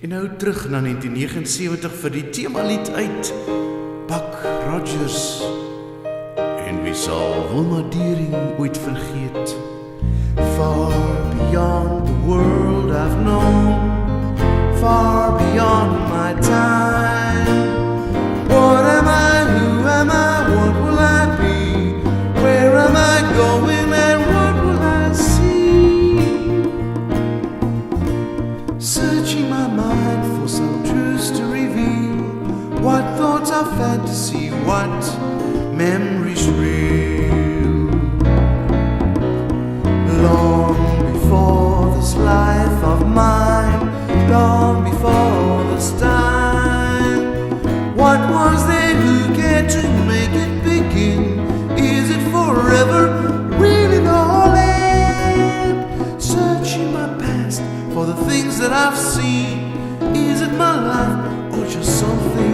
En nou terug na 1979 vir die temalied uit Buck Rogers. En wie sal Wilma Deering ooit vergeet? Far beyond the world I've known, far beyond my time. What am I, who am I, what will I be? Where am I going and what will I see? Searching my mind for some truths to reveal. What thoughts are fantasy, what memories real? Long before this life of mine, long before this time, what was there who cared to make it begin? Is it forever, really the whole end? Searching my past for the things that I've seen. Is it my life or just something